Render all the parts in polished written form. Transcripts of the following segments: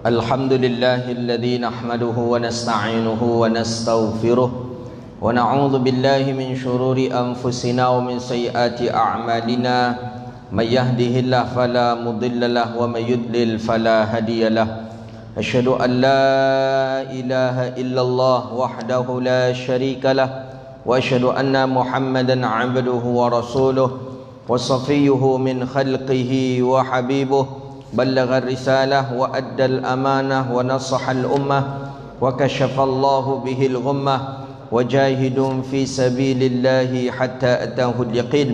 Alhamdulillahilladzi nahmaduhu wa nasta'inuhu wa nastaghfiruh wa na'udzu billahi min shururi anfusina wa min sayyiati a'malina may yahdihillahu fala mudilla lahu wa may yudlil fala hadiyalah. Asyhadu an la ilaha illallah wahdahu la syarika lah wa asyhadu anna Muhammadan 'abduhu wa rasuluh wa safiyyuhu min khalqihi wa habibuh. بلغ الرسالة وأدى الأمانة ونصح الأمة وكشف الله به الغمة وجاهد في سبيل الله حتى أتاه اليقين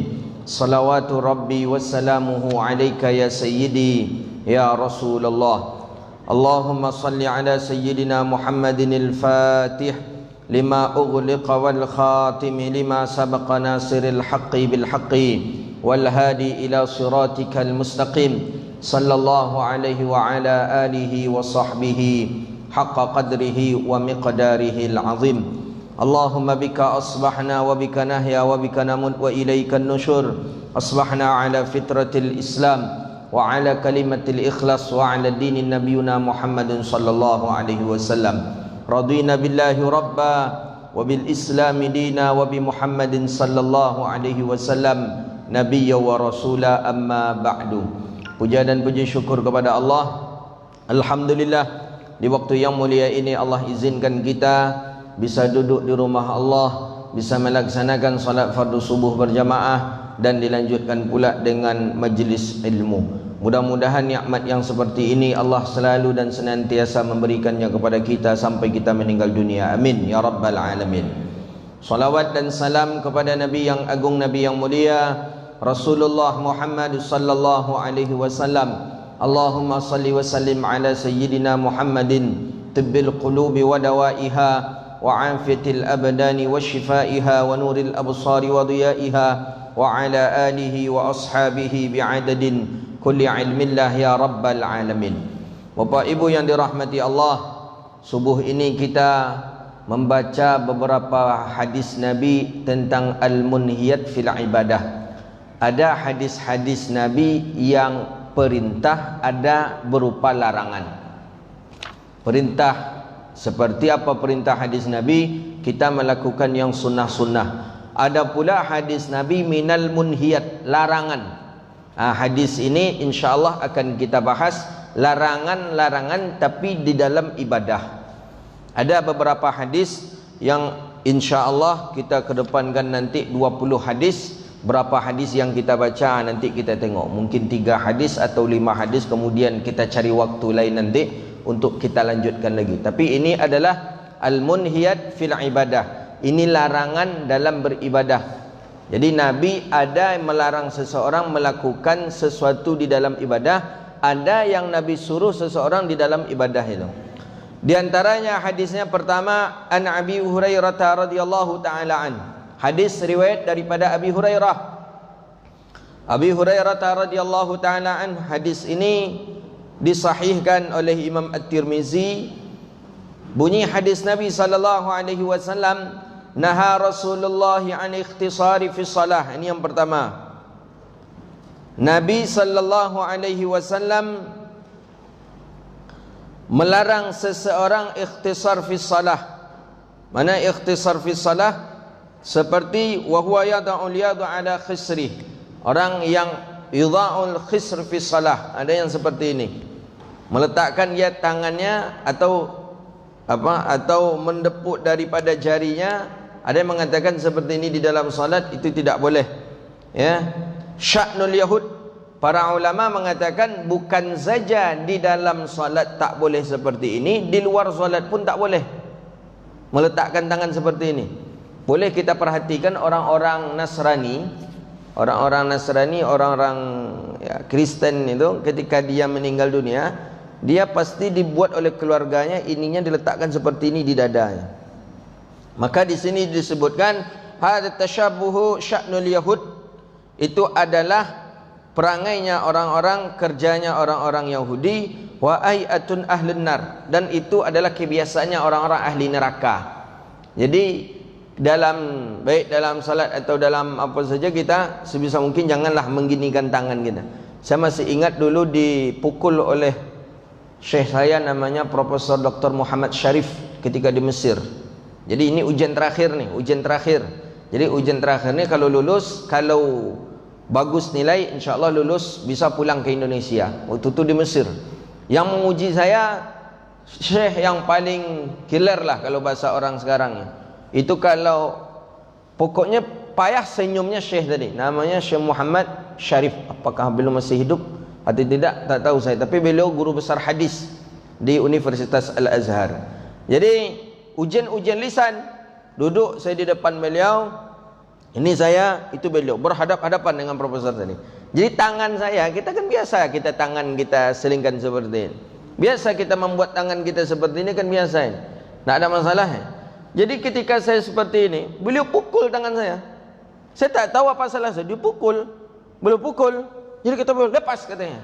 صلوات ربي وسلامه عليك يا سيدي يا رسول الله. اللهم صل على سيدنا محمد الفاتح لما أغلق والخاتم لما سبق ناصر الحق بالحق والهادي إلى صراطك المستقيم صلى الله عليه وعلى آله وصحبه حق قدره ومقداره العظيم. اللهم بك أصبحنا وبك نحيا وبك نموت وإليك النشور. أصبحنا على فطرة الإسلام وعلى كلمة الإخلاص وعلى دين نبينا محمد صلى الله عليه وسلم. رضينا بالله ربا وبالإسلام دينا وبمحمد صلى الله عليه وسلم نبيا ورسولا. أما بعد. Puja dan puji syukur kepada Allah. Alhamdulillah, di waktu yang mulia ini Allah izinkan kita bisa duduk di rumah Allah, bisa melaksanakan salat fardu subuh berjamaah dan dilanjutkan pula dengan majlis ilmu. Mudah-mudahan nikmat yang seperti ini Allah selalu dan senantiasa memberikannya kepada kita sampai kita meninggal dunia. Amin ya rabbal alamin. Salawat dan salam kepada Nabi yang agung, Nabi yang mulia, Rasulullah Muhammad sallallahu alaihi wasallam. Allahumma salli wa sallim ala sayyidina Muhammadin tibbil qulubi wa dawaiha wa afiyatil abdani wa shifaiha wa nuril absari wa diyaiha wa ala alihi wa ashabihi bi'adadin kulli ilmillah ya rabbal alamin. Bapak Ibu yang dirahmati Allah, subuh ini kita membaca beberapa hadis Nabi tentang al-munhiyat fil ibadah. Ada hadis-hadis Nabi yang perintah, ada berupa larangan. Perintah seperti apa perintah hadis Nabi? Kita melakukan yang sunnah-sunnah. Ada pula hadis Nabi minal munhiyat, larangan. Hadis ini insyaAllah akan kita bahas larangan-larangan tapi di dalam ibadah. Ada beberapa hadis yang insyaAllah kita kedepankan nanti 20 hadis. Berapa hadis yang kita baca nanti kita tengok. Mungkin 3 hadis atau 5 hadis, kemudian kita cari waktu lain nanti untuk kita lanjutkan lagi. Tapi ini adalah al-munhiyat fil ibadah. Ini larangan dalam beribadah. Jadi Nabi ada yang melarang seseorang melakukan sesuatu di dalam ibadah, ada yang Nabi suruh seseorang di dalam ibadah itu. Di antaranya hadisnya pertama, an Abi Hurairah radhiyallahu taala an. Hadis riwayat daripada Abi Hurairah. Abi Hurairah radhiyallahu taala an, hadis ini disahihkan oleh Imam At-Tirmizi. Bunyi hadis Nabi sallallahu alaihi wasallam, naha Rasulullah an ikhtisari fi shalah. Ini yang pertama. Nabi sallallahu alaihi wasallam melarang seseorang ikhtisar fi shalah. Mana ikhtisar fi shalah? Seperti wa huwa yada'ul yadu ala khisri, orang yang yudha'ul khisr fi salah. Ada yang seperti ini, meletakkan dia tangannya atau mendepuk daripada jarinya. Ada yang mengatakan seperti ini di dalam salat, itu tidak boleh. Ya, sya'nul yahud, para ulama mengatakan bukan saja di dalam salat tak boleh seperti ini, di luar salat pun tak boleh meletakkan tangan seperti ini. Boleh kita perhatikan orang-orang Nasrani, orang-orang ya, Kristen itu, ketika dia meninggal dunia, dia pasti dibuat oleh keluarganya ininya diletakkan seperti ini di dadanya. Maka di sini disebutkan hadza tashabbuhu sya'nul yahud, itu adalah perangainya orang-orang, kerjanya orang-orang Yahudi, wa ayatun ahlun nar, dan itu adalah kebiasaannya orang-orang ahli neraka. Jadi baik dalam salat atau dalam apa saja, kita sebisa mungkin janganlah mengginikan tangan kita. Saya masih ingat dulu dipukul oleh Syekh saya namanya Profesor Dr. Muhammad Syarif ketika di Mesir. Jadi ini ujian terakhir nih, ujian terakhir. Jadi ujian terakhir nih kalau lulus, kalau bagus nilai, insya Allah lulus bisa pulang ke Indonesia. Waktu itu di Mesir. Yang menguji saya Syekh yang paling killer lah kalau bahasa orang sekarang. Itu kalau pokoknya payah senyumnya Syekh tadi. Namanya Syekh Muhammad Syarif. Apakah beliau masih hidup atau tidak, tak tahu saya. Tapi beliau guru besar hadis di Universitas Al-Azhar. Jadi ujian-ujian lisan, duduk saya di depan beliau, ini saya, itu beliau, berhadap-hadapan dengan profesor tadi. Jadi tangan saya, kita kan biasa kita tangan kita selingkan seperti ini. Biasa kita membuat tangan kita seperti ini kan biasa ini. Tidak ada masalah. Jadi ketika saya seperti ini, beliau pukul tangan saya. Saya tak tahu apa salah saya, dia pukul. Beliau pukul. Jadi kita bilang, lepas katanya.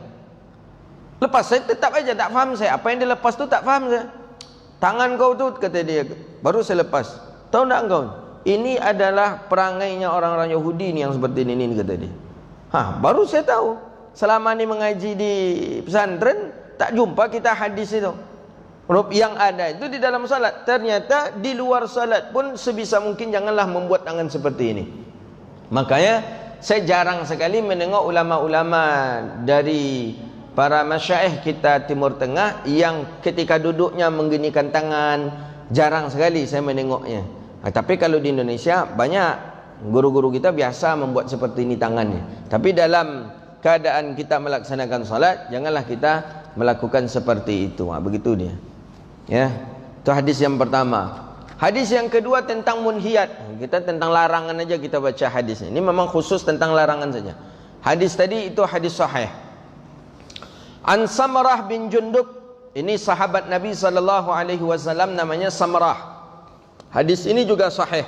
Lepas, saya tetap aja tak faham saya. Apa yang dilepas tu tak faham saya. Tangan kau tu, kata dia. Baru saya lepas. Tahu tak kau? Ini adalah perangainya orang-orang Yahudi ni yang seperti ini, kata dia. Baru saya tahu. Selama ni mengaji di pesantren, tak jumpa kita hadis itu. Yang ada itu di dalam salat. Ternyata di luar salat pun sebisa mungkin janganlah membuat tangan seperti ini. Makanya saya jarang sekali menengok ulama-ulama dari para masyaikh kita Timur Tengah yang ketika duduknya mengginikan tangan. Jarang sekali saya menengoknya. Tapi kalau di Indonesia banyak guru-guru kita biasa membuat seperti ini tangannya. Tapi dalam keadaan kita melaksanakan salat, janganlah kita melakukan seperti itu. Begitu dia. Ya, itu hadis yang pertama. Hadis yang kedua tentang munhiyat. Kita tentang larangan aja kita baca hadis ini. Ini memang khusus tentang larangan saja. Hadis tadi itu hadis sahih. An Samrah bin Jundub, ini sahabat Nabi SAW, namanya Samrah. Hadis ini juga sahih.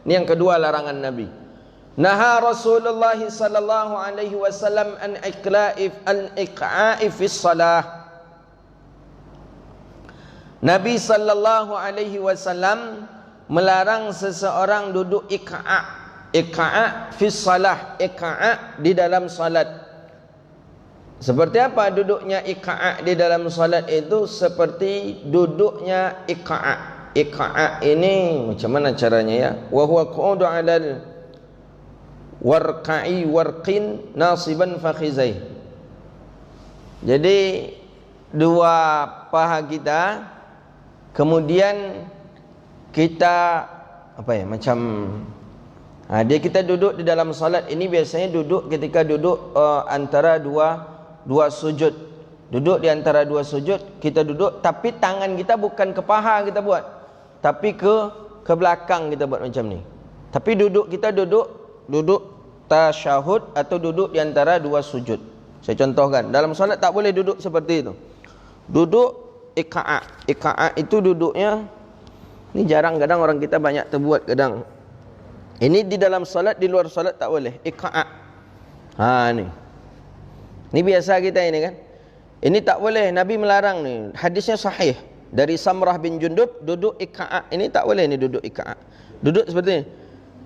Ini yang kedua larangan Nabi. Naha Rasulullah SAW an iqa'i fi salah. Nabi SAW melarang seseorang duduk iqa' fi salah, iqa' di dalam salat. Seperti apa duduknya iqa' di dalam salat itu? Seperti duduknya iqa'. Iqa' ini macam mana caranya ya? Wa huwa qu'udu 'alal warqa'i warqin nasiban fakhizai. Jadi dua paha kita, kemudian kita apa ya, macam dia kita duduk di dalam salat ini biasanya duduk ketika duduk antara dua sujud. Duduk di antara dua sujud, kita duduk tapi tangan kita bukan ke paha kita buat, tapi ke belakang kita buat macam ni. Tapi kita duduk tasyahud atau duduk di antara dua sujud. Saya contohkan, dalam salat tak boleh duduk seperti itu. Duduk iqa'. Iqa' itu duduknya, ini jarang, kadang orang kita banyak terbuat kadang. Ini di dalam salat, di luar salat tak boleh. Iqa'. Ini biasa kita ini kan. Ini tak boleh, Nabi melarang ni. Hadisnya sahih dari Samrah bin Jundub, duduk iqa'. Ini tak boleh ni duduk iqa'. Duduk seperti ini.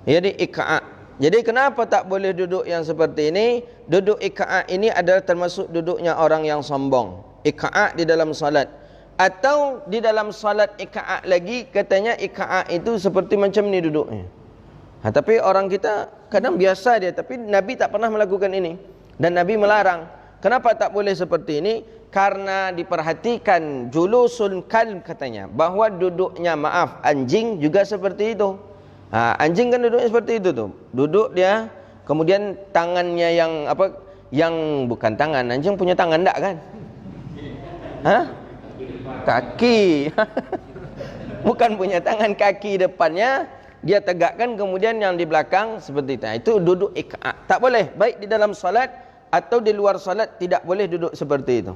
Jadi iqa'. Jadi kenapa tak boleh duduk yang seperti ini? Duduk iqa' ini adalah termasuk duduknya orang yang sombong. Iqa' di dalam salat. Atau di dalam salat iqa' lagi, katanya iqa' itu seperti macam ni duduknya. Tapi orang kita kadang biasa dia, tapi Nabi tak pernah melakukan ini. Dan Nabi melarang. Kenapa tak boleh seperti ini? Karena diperhatikan julusul kalb katanya, bahawa duduknya anjing juga seperti itu. Anjing kan duduknya seperti itu tuh. Duduk dia, kemudian tangannya yang bukan tangan. Anjing punya tangan tak kan? Kaki. Bukan punya tangan, kaki depannya dia tegakkan, kemudian yang di belakang seperti itu. Itu duduk iqa'. Tak boleh, baik di dalam salat atau di luar salat, tidak boleh duduk seperti itu.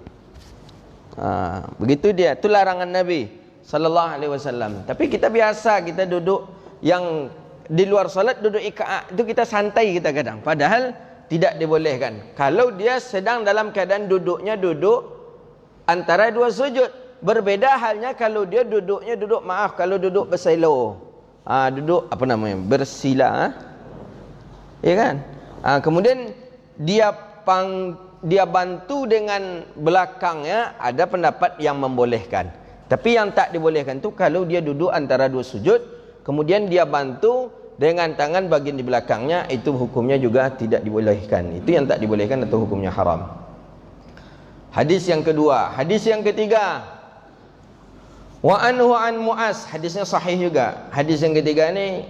Begitu dia, itu larangan Nabi sallallahu alaihi wasallam. Tapi kita biasa kita duduk yang di luar salat, duduk iqa', itu kita santai kita kadang, padahal tidak dibolehkan. Kalau dia sedang dalam keadaan duduknya duduk antara dua sujud. Berbeda halnya kalau dia duduknya kalau duduk bersilo. Duduk bersila. Ya kan? Kemudian dia dia bantu dengan belakangnya, ada pendapat yang membolehkan. Tapi yang tak dibolehkan tu kalau dia duduk antara dua sujud, kemudian dia bantu dengan tangan bagian di belakangnya, itu hukumnya juga tidak dibolehkan. Itu yang tak dibolehkan atau hukumnya haram. Hadis yang kedua. Hadis yang ketiga, wa anhu an Mu'az, hadisnya sahih juga. Hadis yang ketiga ni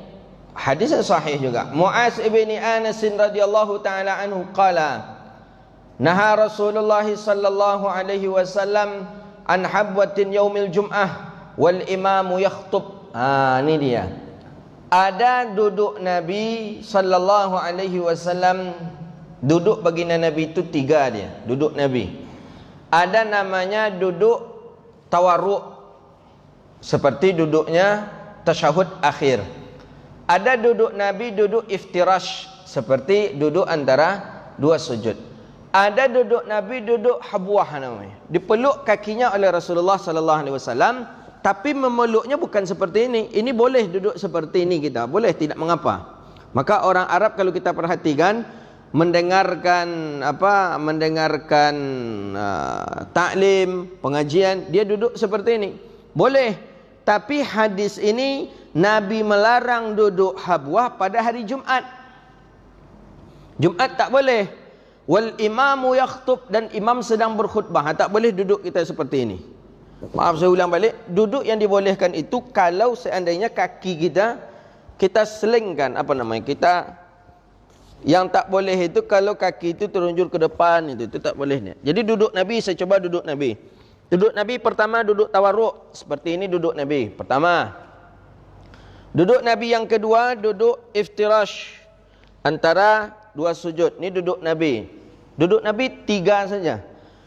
hadisnya sahih juga. Mu'az ibni Anas radhiyallahu taala anhu qala, naha Rasulullah sallallahu alaihi wasallam an habwatin yaumil jum'ah wal imamu yakhtub. Ini dia. Ada duduk Nabi sallallahu alaihi wasallam, duduk baginda Nabi itu tiga dia, duduk Nabi. Ada namanya duduk tawarruk, seperti duduknya tasyahud akhir. Ada duduk Nabi duduk iftirash, seperti duduk antara dua sujud. Ada duduk Nabi duduk habwah namanya, dipeluk kakinya oleh Rasulullah sallallahu alaihi wasallam, tapi memeluknya bukan seperti ini. Ini boleh duduk seperti ini, kita boleh, tidak mengapa. Maka orang Arab kalau kita perhatikan, mendengarkan taklim, pengajian, dia duduk seperti ini, boleh. Tapi hadis ini Nabi melarang duduk habwah pada hari Jumat. Jumat tak boleh. Wal imamu yakhtub, dan imam sedang berkhutbah, tak boleh duduk kita seperti ini. Maaf saya ulang balik, duduk yang dibolehkan itu kalau seandainya kaki kita selingkan, kita, yang tak boleh itu kalau kaki itu terunjuk ke depan, itu tak boleh. Jadi duduk Nabi, saya coba duduk Nabi. Duduk Nabi pertama duduk tawarruk, seperti ini duduk Nabi pertama. Duduk Nabi yang kedua duduk iftirash, antara dua sujud. Ini duduk Nabi. Duduk Nabi tiga saja.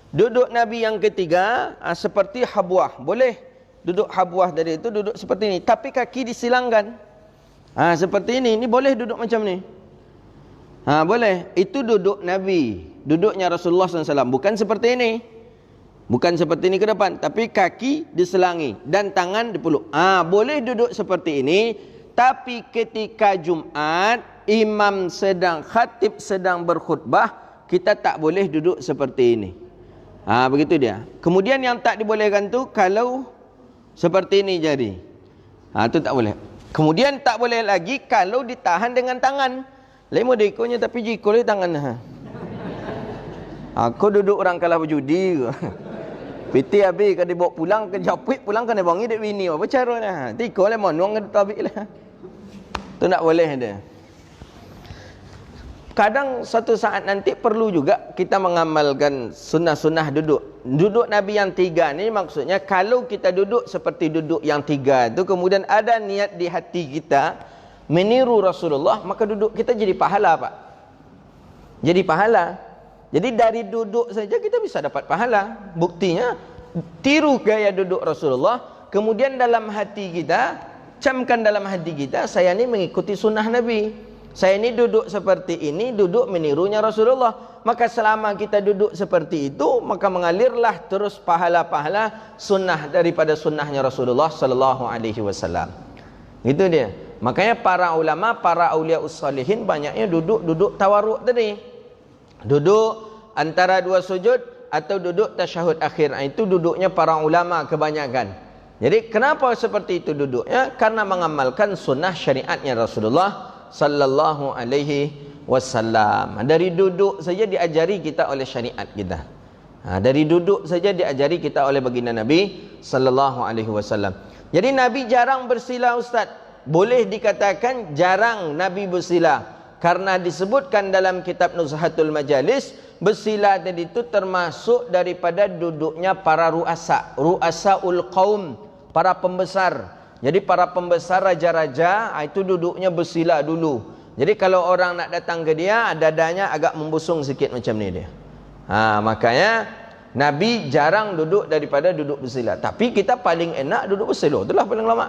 Duduk Nabi yang ketiga seperti habwah, boleh duduk habwah dari itu, duduk seperti ini, tapi kaki disilangkan. Seperti ini boleh duduk macam ni. Boleh. Itu duduk Nabi, duduknya Rasulullah SAW. Bukan seperti ini, bukan seperti ini ke depan, tapi kaki diselangi dan tangan dipeluk. Boleh duduk seperti ini. Tapi ketika Jumat, imam sedang khatib, sedang berkhutbah, kita tak boleh duduk seperti ini. Begitu dia. Kemudian yang tak dibolehkan tu kalau seperti ini jadi, tu tak boleh. Kemudian tak boleh lagi kalau ditahan dengan tangan. Lemo dekonya tapi jiko le tangan. Aku duduk orang kalah berjudi. Piti habis kan dibawa pulang ke Japit, pulang kan dia bangi dek bini. Apa caranya? Tiko le monong ke tabik lah. Tu tak boleh dia. Kadang satu saat nanti perlu juga kita mengamalkan sunnah-sunnah duduk. Duduk Nabi yang tiga ni maksudnya kalau kita duduk seperti duduk yang tiga itu, kemudian ada niat di hati kita meniru Rasulullah, maka duduk kita jadi pahala, Pak. Jadi pahala. Jadi dari duduk saja kita bisa dapat pahala. Buktinya tiru gaya duduk Rasulullah, kemudian dalam hati kita, camkan dalam hati kita, saya ni mengikuti sunnah Nabi. Saya ini duduk seperti ini, duduk menirunya Rasulullah. Maka selama kita duduk seperti itu, maka mengalirlah terus pahala-pahala sunnah daripada sunnahnya Rasulullah sallallahu alaihi wasallam. Itu dia. Makanya para ulama, para auliaus salihin banyaknya duduk tawarruk tadi. Duduk antara dua sujud atau duduk tasyahud akhir. Itu duduknya para ulama kebanyakan. Jadi kenapa seperti itu duduknya? Karena mengamalkan sunnah syariatnya Rasulullah sallallahu alaihi wasallam. Dari duduk saja diajari kita oleh syariat kita. Dari duduk saja diajari kita oleh baginda Nabi sallallahu alaihi wasallam. Jadi Nabi jarang bersila, Ustaz. Boleh dikatakan jarang Nabi bersila, karena disebutkan dalam kitab Nuzhatul Majalis, bersila tadi itu termasuk daripada duduknya para ru'asaul qaum, para pembesar. Jadi para pembesar raja-raja itu duduknya bersila dulu. Jadi kalau orang nak datang ke dia, dadanya agak membusung sikit macam ni dia. Makanya Nabi jarang duduk daripada duduk bersila. Tapi kita paling enak duduk bersila, itulah paling lama.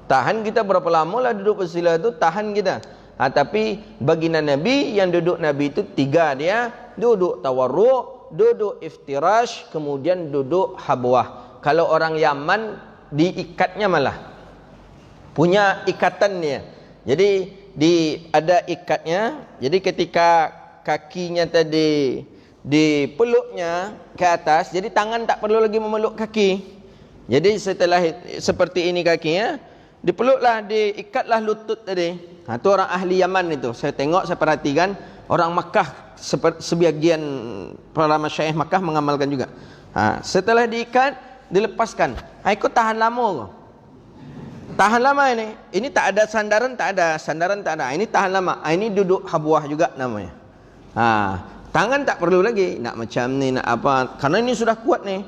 Tahan kita berapa lama lah duduk bersila tu, tahan kita. Tapi baginda Nabi, yang duduk Nabi itu tiga dia. Duduk tawarruk, duduk iftirash, kemudian duduk habwah. Kalau orang Yaman diikatnya malah punya ikatannya. Jadi ada ikatnya. Jadi ketika kakinya tadi dipeluknya ke atas, jadi tangan tak perlu lagi memeluk kaki. Jadi setelah seperti ini kakinya, dipeluklah, diikatlah lutut tadi. Itu orang ahli Yaman itu. Saya tengok, saya perhatikan, orang Makkah, sebagian para masyayikh Makkah mengamalkan juga. Setelah diikat, dilepaskan. Ikut tahan lama. Tahan lama ini. Ini tak ada sandaran, tak ada. Sandaran tak ada. Ini tahan lama. Ini duduk habwah juga namanya. Tangan tak perlu lagi. Nak macam ni, nak apa. Karena ini sudah kuat ni.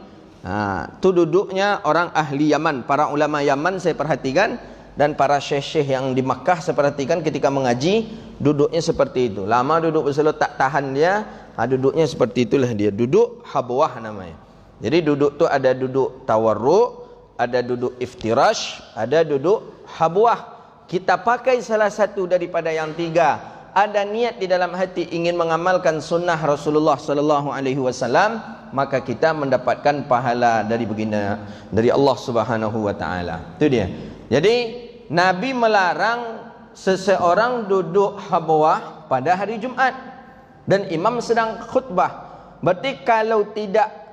Tu duduknya orang ahli Yaman. Para ulama Yaman saya perhatikan. Dan para syekh-syekh yang di Makkah saya perhatikan ketika mengaji. Duduknya seperti itu. Lama duduk berselo tak tahan dia. Duduknya seperti itulah dia. Duduk habwah namanya. Jadi duduk tu ada duduk tawarruk, ada duduk iftirash, ada duduk habwah. Kita pakai salah satu daripada yang tiga. Ada niat di dalam hati ingin mengamalkan sunnah Rasulullah sallallahu alaihi wasallam, maka kita mendapatkan pahala dari baginda, dari Allah Subhanahu wa taala. Itu dia. Jadi Nabi melarang seseorang duduk habwah pada hari Jumaat dan imam sedang khutbah. Berarti kalau tidak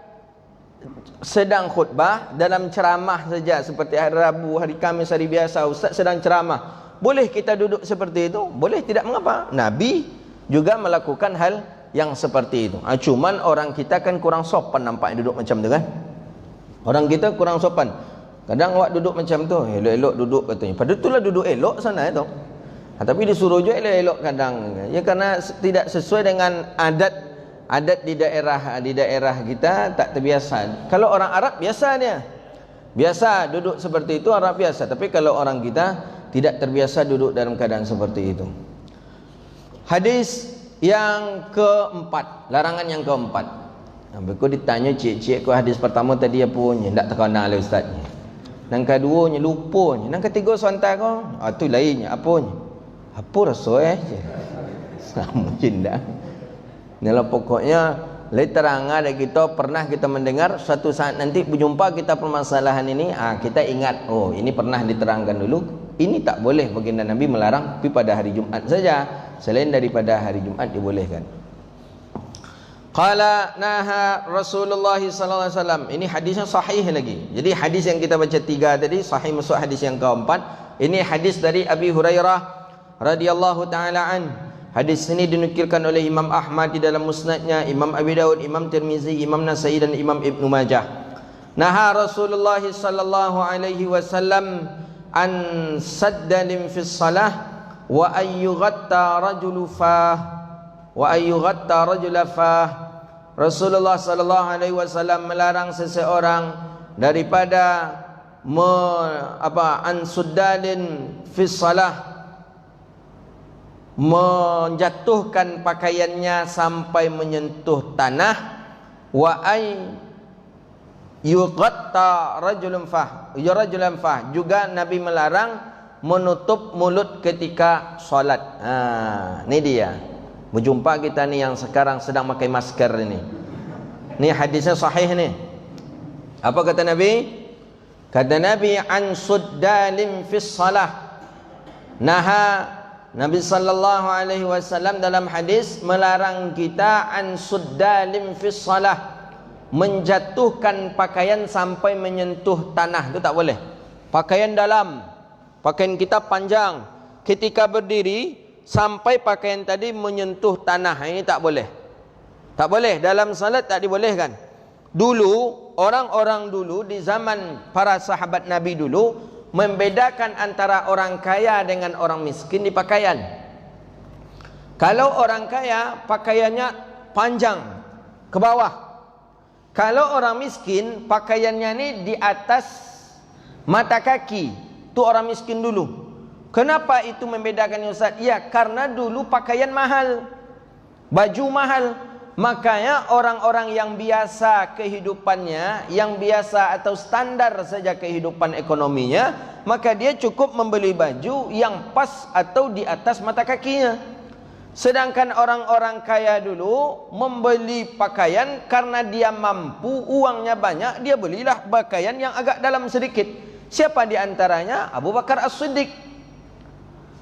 sedang khutbah, dalam ceramah saja seperti hari Rabu, hari Khamis, hari biasa, ustaz sedang ceramah, boleh kita duduk seperti itu? Boleh, tidak mengapa. Nabi juga melakukan hal yang seperti itu. Cuman orang kita kan kurang sopan nampak duduk macam tu kan. Orang kita kurang sopan. Kadang awak duduk macam tu, elok-elok duduk katanya. Padahal itulah duduk elok sana itu. Tapi disuruh juga elok-elok kadang. Ya karena tidak sesuai dengan adat di daerah kita, tak terbiasa. Kalau orang Arab biasa dia. Biasa duduk seperti itu, Arab biasa. Tapi kalau orang kita tidak terbiasa duduk dalam keadaan seperti itu. Hadis yang keempat, larangan yang keempat. Aku ditanya cik-cik ku hadis pertama tadi apa punya, tak terkenal oleh ustaznya. Yang keduanya lupanya, yang ketiga sontak kau. Tu lainnya apanya? Apa rasa sama cinta. Dalam pokoknya terang ada kita pernah kita mendengar suatu saat nanti berjumpa kita permasalahan ini, kita ingat, oh ini pernah diterangkan dulu. Ini tak boleh, baginda Nabi melarang, tapi pada hari Jumaat saja. Selain daripada hari Jumaat dibolehkan. Qala naha Rasulullah sallallahu alaihi wasallam. Ini hadisnya sahih lagi. Jadi hadis yang kita baca tiga tadi sahih, masuk hadis yang keempat. Ini hadis dari Abi Hurairah radhiyallahu taala an. Hadis ini dinukilkan oleh Imam Ahmad di dalam musnadnya, Imam Abi Daud, Imam Tirmizi, Imam Nasai dan Imam Ibnu Majah. Naha Rasulullah sallallahu alaihi wasallam an saddalin fi salah wa ayyughatta rajulu fah. Rasulullah sallallahu alaihi wasallam melarang seseorang daripada an suddalin fi salah, menjatuhkan pakaiannya sampai menyentuh tanah, wa ay yughatta rajulan fah. Juga Nabi melarang menutup mulut ketika solat. Ini dia. Berjumpa kita ni yang sekarang sedang pakai masker ini. Ni hadisnya sahih ni. Apa kata Nabi? Kata Nabi an suddalin fis salah. Nabi sallallahu alaihi wasallam dalam hadis melarang kita an suddalin fis salah, menjatuhkan pakaian sampai menyentuh tanah, itu tak boleh. Pakaian dalam, pakaian kita panjang, ketika berdiri sampai pakaian tadi menyentuh tanah, ini tak boleh. Tak boleh, dalam salat tak dibolehkan. Dulu, orang-orang dulu di zaman para sahabat Nabi dulu membedakan antara orang kaya dengan orang miskin di pakaian. Kalau orang kaya pakaiannya panjang ke bawah. Kalau orang miskin pakaiannya ni di atas mata kaki. Tu orang miskin dulu. Kenapa itu membedakan Ustaz? Ya, karena dulu pakaian mahal, baju mahal. Makanya orang-orang yang biasa kehidupannya, yang biasa atau standar saja kehidupan ekonominya, maka dia cukup membeli baju yang pas atau di atas mata kakinya. Sedangkan orang-orang kaya dulu membeli pakaian karena dia mampu, uangnya banyak, dia belilah pakaian yang agak dalam sedikit. Siapa di antaranya? Abu Bakar As-Siddiq.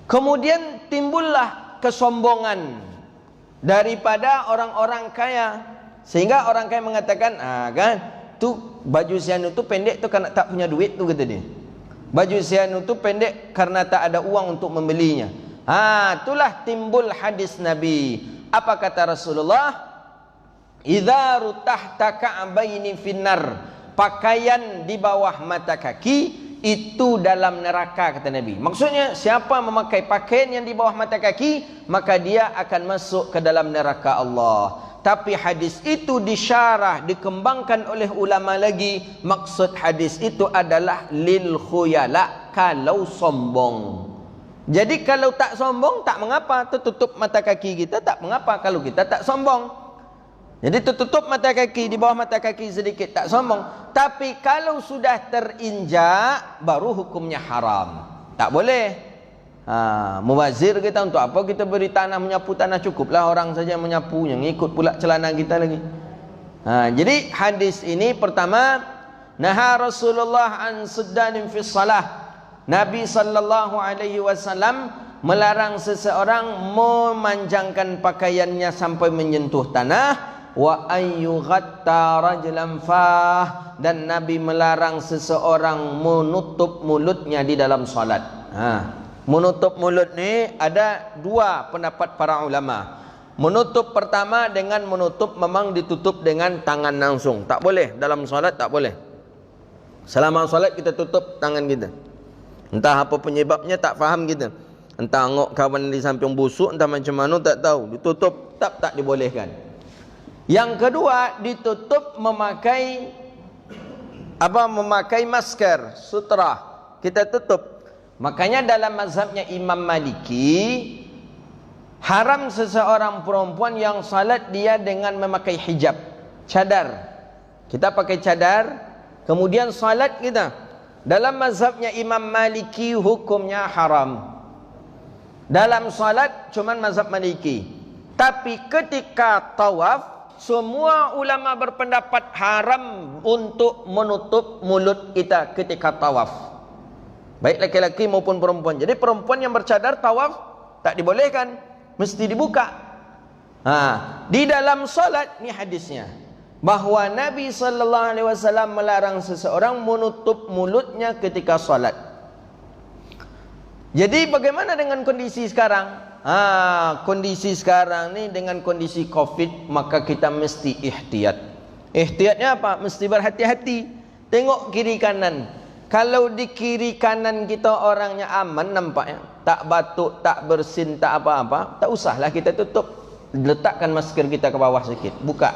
Kemudian timbullah kesombongan daripada orang-orang kaya. Sehingga orang kaya mengatakan, kan, tu baju sianu tu pendek tu karena tak punya duit tu, kata dia. Baju sianu tu pendek karena tak ada uang untuk membelinya. Itulah timbul hadis Nabi. Apa kata Rasulullah? Idzaru tahta ka'baini finnar. Pakaian di bawah mata kaki itu dalam neraka, kata Nabi. Maksudnya siapa memakai pakaian yang di bawah mata kaki, maka dia akan masuk ke dalam neraka Allah. Tapi hadis itu disyarah, dikembangkan oleh ulama lagi. Maksud hadis itu adalah lil khuyala, kalau sombong. Jadi kalau tak sombong tak mengapa, tertutup mata kaki kita tak mengapa kalau kita tak sombong. Jadi tertutup mata kaki, di bawah mata kaki sedikit tak sombong. Tapi kalau sudah terinjak, baru hukumnya haram. Tak boleh. Mubazir kita, untuk apa kita beri tanah, menyapu tanah, cukuplah orang saja menyapu, yang ikut pula celana kita lagi. Jadi hadis ini pertama, naha Rasulullah an suddanin fi salah. Nabi sallallahu alaihi wasallam melarang seseorang memanjangkan pakaiannya sampai menyentuh tanah. Wa ayyughatta rajlan fah, dan Nabi melarang seseorang menutup mulutnya di dalam salat. Menutup mulut ni ada dua pendapat para ulama. Menutup pertama dengan menutup memang ditutup dengan tangan langsung. Tak boleh dalam solat, tak boleh. Selama solat kita tutup tangan kita. Entah apa penyebabnya tak faham kita. Entah angok kawan di samping busuk, entah macam mana tak tahu. Ditutup tak dibolehkan. Yang kedua, ditutup memakai memakai masker, sutra. Kita tutup. Makanya dalam mazhabnya Imam Maliki, haram seseorang perempuan yang salat dia dengan memakai hijab, cadar. Kita pakai cadar, kemudian salat kita. Dalam mazhabnya Imam Maliki hukumnya haram. Dalam salat cuman mazhab Maliki. Tapi ketika tawaf, semua ulama berpendapat haram untuk menutup mulut kita ketika tawaf. Baik laki-laki maupun perempuan. Jadi perempuan yang bercadar tawaf tak dibolehkan, mesti dibuka. Di dalam solat ni hadisnya, bahawa Nabi sallallahu alaihi wasallam melarang seseorang menutup mulutnya ketika solat. Jadi bagaimana dengan kondisi sekarang? Kondisi sekarang ni dengan kondisi Covid, maka kita mesti ihtiyat. Ihtiyatnya apa? Mesti berhati-hati. Tengok kiri kanan. Kalau di kiri kanan kita orangnya aman nampaknya, tak batuk, tak bersin, tak apa-apa, tak usahlah kita tutup. Letakkan masker kita ke bawah sikit, buka.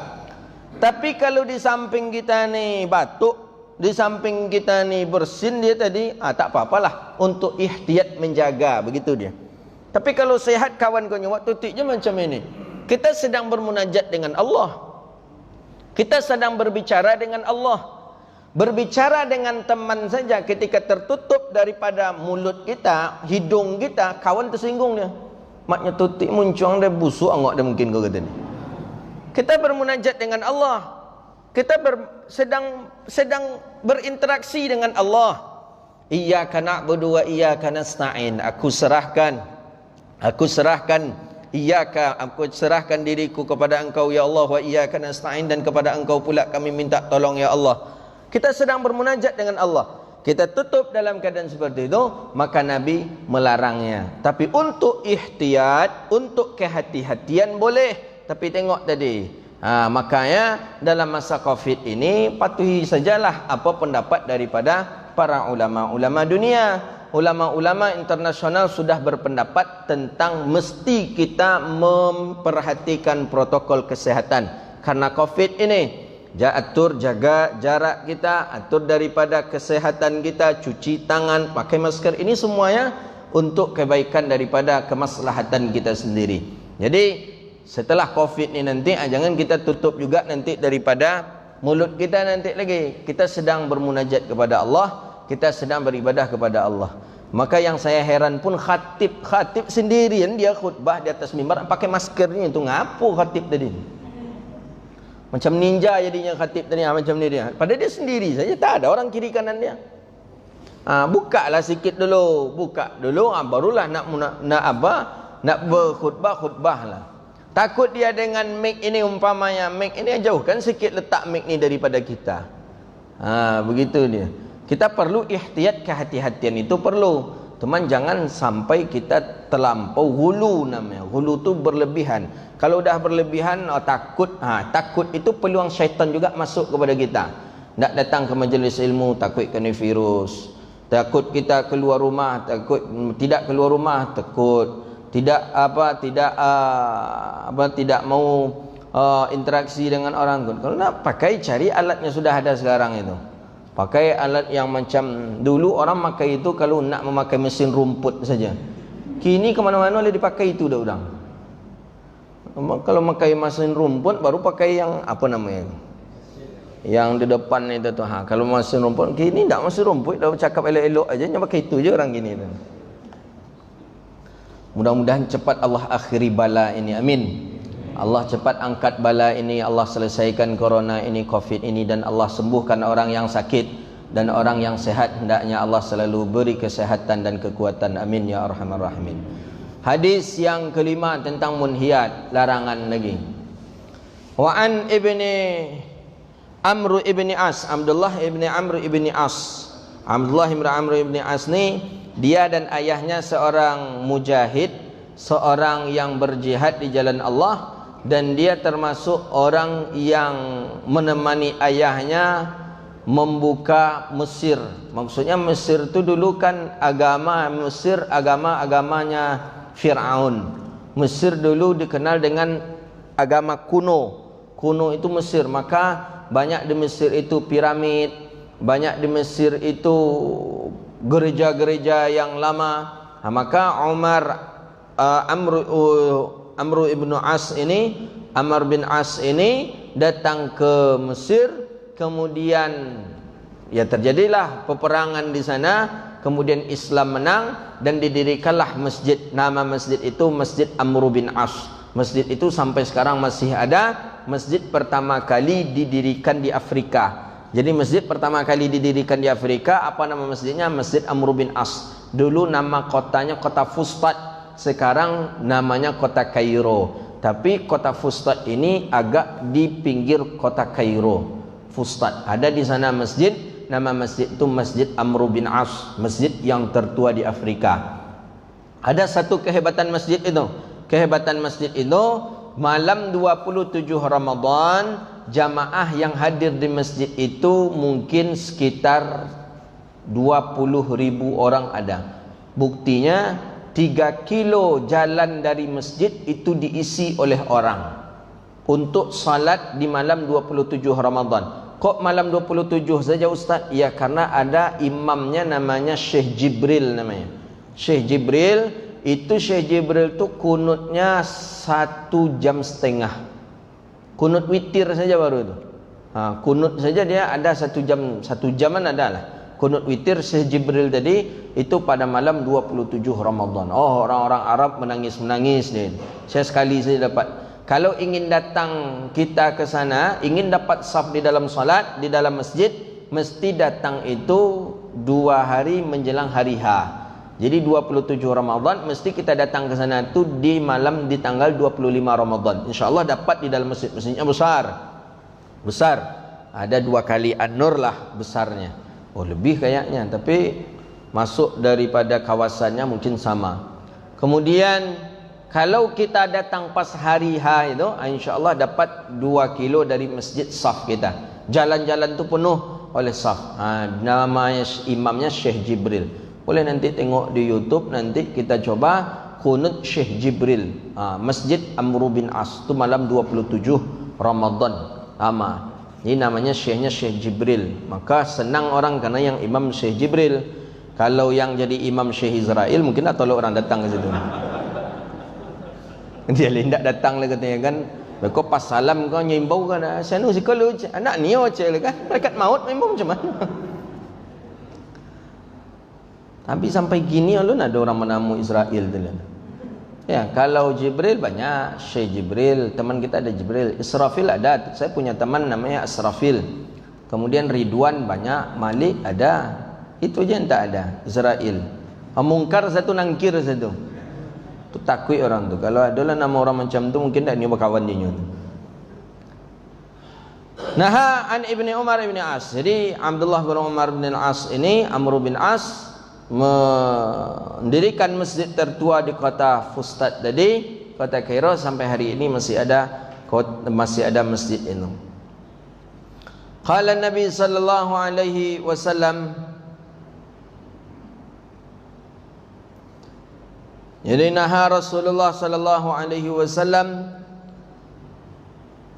Tapi kalau di samping kita ni batuk, di samping kita ni bersin dia tadi, tak apa-apalah, untuk ihtiyat menjaga, begitu dia. Tapi kalau sehat kawan kau waktu tiknya macam ini, kita sedang bermunajat dengan Allah, kita sedang berbicara dengan Allah. Berbicara dengan teman saja ketika tertutup daripada mulut kita, hidung kita, kawan tersinggung dia. Maknya tutik muncung dia busuk angok dia mungkin kau kata ni. Kita bermunajat dengan Allah. Kita sedang berinteraksi dengan Allah. Iyyaka na'budu wa iyyaka nasta'in. Aku serahkan diriku kepada Engkau ya Allah, wa iyyaka nasta'in, dan kepada Engkau pula kami minta tolong ya Allah. Kita sedang bermunajat dengan Allah, kita tutup dalam keadaan seperti itu, maka Nabi melarangnya. Tapi untuk ihtiyat, untuk kehati-hatian boleh. Tapi tengok tadi, makanya dalam masa Covid ini patuhi sajalah apa pendapat daripada para ulama-ulama dunia. Ulama-ulama internasional sudah berpendapat tentang mesti kita memperhatikan protokol kesehatan karena Covid ini. Atur jaga jarak kita, atur daripada kesehatan kita, cuci tangan, pakai masker, ini semuanya untuk kebaikan daripada kemaslahatan kita sendiri. Jadi setelah Covid ni nanti, jangan kita tutup juga nanti daripada mulut kita nanti lagi. Kita sedang bermunajat kepada Allah, kita sedang beribadah kepada Allah. Maka yang saya heran pun khatib sendirian dia khutbah di atas mimbar pakai maskernya, itu ngapo khatib tadi? Macam ninja jadinya khatib tadi, macam ni dia. Padahal dia sendiri saja, tak ada orang kiri kanan dia. Bukalah sikit dulu, barulah nak berkhutbah lah. Takut dia dengan mic ini, umpamanya mic ini jauhkan sikit letak mic ni daripada kita. Begitu dia. Kita perlu ihtiyat, kehati-hatian itu perlu. Teman, jangan sampai kita terlampau hulu namanya. Hulu tu berlebihan. Kalau dah berlebihan, takut. Takut itu peluang syaitan juga masuk kepada kita. Nak datang ke majlis ilmu, takut kena virus. Takut kita keluar rumah, takut tidak keluar rumah, takut tidak mau interaksi dengan orang. Kalau nak pakai, cari alatnya sudah ada sekarang itu. Pakai alat yang macam dulu orang pakai itu kalau nak memakai mesin rumput saja. Kini kemana-mana boleh dipakai itu dah orang. Kalau pakai mesin rumput baru pakai yang apa namanya, yang di depan itu tu. Kalau mesin rumput, kini tak mesin rumput, dah cakap elok-elok aja, hanya pakai itu je orang gini tu. Mudah-mudahan cepat Allah akhiri bala ini, amin. Allah cepat angkat bala ini, Allah selesaikan corona ini, covid ini, dan Allah sembuhkan orang yang sakit dan orang yang sehat. Hendaknya Allah selalu beri kesehatan dan kekuatan, amin ya arhamar rahimin. Hadis yang kelima tentang munhiyat, larangan lagi. Wa an ibni Amr ibni As, Abdullah ibni Amr ibni As. Abdullah ibni Amr ibni As ni, dia dan ayahnya seorang mujahid, seorang yang berjihad di jalan Allah, dan dia termasuk orang yang menemani ayahnya membuka Mesir. Maksudnya Mesir itu dulu kan agama Mesir, agamanya Fir'aun. Mesir dulu dikenal dengan agama kuno. Kuno itu Mesir. Maka banyak di Mesir itu piramid, banyak di Mesir itu gereja-gereja yang lama. Maka Amr ibn As ini, Amr bin As ini datang ke Mesir, kemudian ya terjadilah peperangan di sana, kemudian Islam menang dan didirikanlah masjid. Nama masjid itu Masjid Amr bin As. Masjid itu sampai sekarang masih ada. Masjid pertama kali didirikan di Afrika. Jadi masjid pertama kali didirikan di Afrika, apa nama masjidnya? Masjid Amr bin As. Dulu nama kotanya kota Fustat. Sekarang namanya kota Kairo. Tapi kota Fustat ini agak di pinggir kota Kairo. Fustat, ada di sana masjid. Nama masjid itu Masjid Amr bin As, masjid yang tertua di Afrika. Ada satu kehebatan masjid itu. Kehebatan masjid itu, malam 27 Ramadan, jamaah yang hadir di masjid itu mungkin sekitar 20.000 orang ada. Buktinya 3 kilo jalan dari masjid itu diisi oleh orang untuk salat di malam 27 Ramadan. Kok malam 27 saja Ustaz? Ya, karena ada imamnya namanya Syekh Jibril namanya. Syekh Jibril itu, Syekh Jibril itu kunutnya 1,5 jam. Kunut witir saja baru itu. Kunut saja dia ada 1 jam, 1 jaman ada lah. Kunut witir Syekh Jibril tadi itu pada malam 27 Ramadan. Oh, orang-orang Arab menangis-menangis dia. Saya sekali saja dapat. Kalau ingin datang kita ke sana, ingin dapat saf di dalam salat, di dalam masjid, mesti datang itu 2 hari menjelang hari H. Jadi 27 Ramadan mesti kita datang ke sana itu di malam di tanggal 25 Ramadan. InsyaAllah dapat di dalam masjid. Masjidnya besar. Besar. Ada 2 kali An-Nur lah besarnya. Oh, lebih kayaknya, tapi masuk daripada kawasannya mungkin sama. Kemudian kalau kita datang pas hari H itu, insya-Allah dapat 2 kilo dari masjid saf kita. Jalan-jalan tu penuh oleh saf. Namanya imamnya Syekh Jibril. Boleh nanti tengok di YouTube, nanti kita coba kunut Syekh Jibril. Masjid Amr bin As tu malam 27 Ramadan. Ini namanya syekhnya Syekh Jibril. Maka senang orang karena yang imam Syekh Jibril. Kalau yang jadi imam Syekh Israel, mungkin tak tolong orang datang ke situ. Dia tidak datang lagi katanya kan. Kau pas salam kau nyimbau kan. Saya nu kalau anak ni macam kan. Dekat maut memang macam mana. Tapi sampai gini alun ada orang menamu Israel tu. Ya, kalau Jibril banyak, Syekh Jibril, teman kita ada Jibril. Israfil ada, saya punya teman namanya Israfil. Kemudian Ridwan banyak, Malik ada. Itu je yang tak ada, Israel. Mungkar satu, nangkir satu. Tu takut orang tu. Kalau adalah nama orang macam tu, mungkin tak ni berkawan dia tu. Naha an Ibni Umar Ibni As. Jadi Abdullah bin Umar bin As ini, Amr bin As, mendirikan masjid tertua di kota Fustat tadi, kota Kairo, sampai hari ini masih ada masjid ini. Qala Nabi sallallahu alaihi wasallam, jadi naha Rasulullah sallallahu alaihi wasallam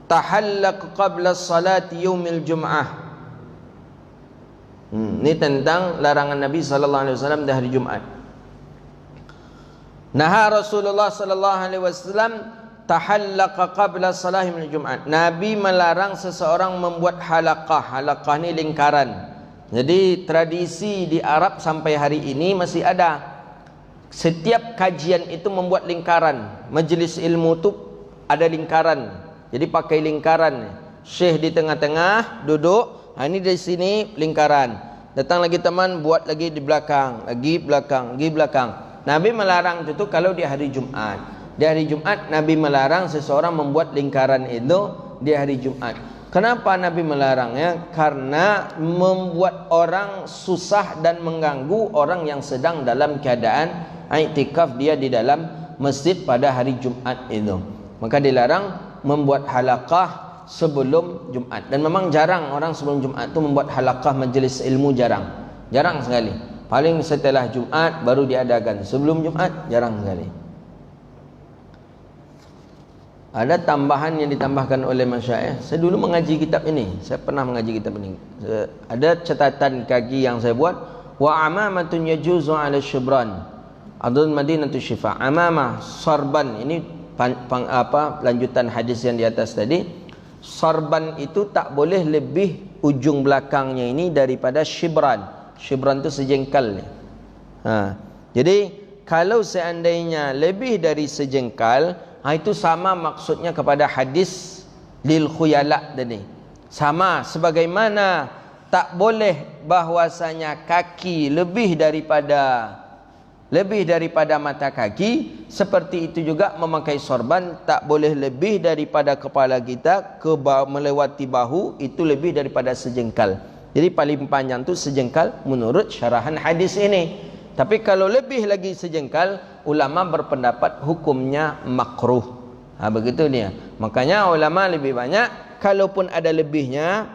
tahallaq qabla salati yaumil jum'ah. Ini tentang larangan Nabi sallallahu alaihi wasallam di hari Jumat. Naha Rasulullah sallallahu alaihi wasallam tahallaqa qabla salati yaumil jum'ah. Nabi melarang seseorang membuat halaqah. Halaqah ni lingkaran. Jadi tradisi di Arab sampai hari ini masih ada. Setiap kajian itu membuat lingkaran. Majlis ilmu tu ada lingkaran. Jadi pakai lingkaran. Syekh di tengah-tengah duduk. Ini dari sini lingkaran. Datang lagi teman, buat lagi di belakang, lagi belakang, lagi belakang. Nabi melarang itu kalau di hari Jumat. Di hari Jumat Nabi melarang seseorang membuat lingkaran itu di hari Jumat. Kenapa Nabi melarangnya? Karena membuat orang susah dan mengganggu orang yang sedang dalam keadaan i'tikaf dia di dalam masjid pada hari Jumat itu. Maka dilarang membuat halaqah sebelum Jumat. Dan memang jarang orang sebelum Jumat itu membuat halaqah majlis ilmu, jarang sekali. Paling setelah Jumat baru diadakan. Sebelum Jumat jarang sekali. Ada tambahan yang ditambahkan oleh masyayikh. Saya dulu mengaji kitab ini. Saya pernah mengaji kitab ini. Ada catatan kaki yang saya buat. Wa amamatun yajuzu ala syibran adun madinatu syifa. Amamah sarban. Ini lanjutan hadis yang di atas tadi. Sarban itu tak boleh lebih ujung belakangnya ini daripada syibran. Syibran itu sejengkal. Jadi kalau seandainya lebih dari sejengkal, itu sama maksudnya kepada hadis lil khuyala tadi. Sama sebagaimana tak boleh bahwasanya kaki lebih daripada mata kaki, seperti itu juga memakai sorban tak boleh lebih daripada kepala kita melewati bahu, itu lebih daripada sejengkal. Jadi paling panjang itu sejengkal menurut syarahan hadis ini. Tapi kalau lebih lagi sejengkal, ulama berpendapat hukumnya makruh. Begitu dia. Makanya ulama lebih banyak, kalaupun ada lebihnya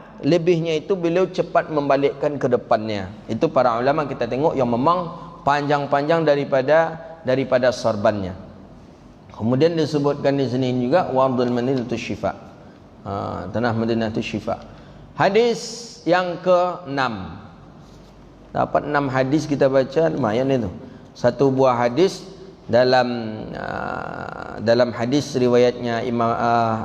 itu beliau cepat membalikkan ke depannya. Itu para ulama kita tengok yang memang panjang-panjang daripada sorbannya. Kemudian disebutkan di sini juga wardul Madinatu Syifa. Tanah Madinatu Syifa. Hadis yang ke-6. Dapat 6 hadis kita baca, lumayan itu. Satu buah hadis dalam hadis riwayatnya Imam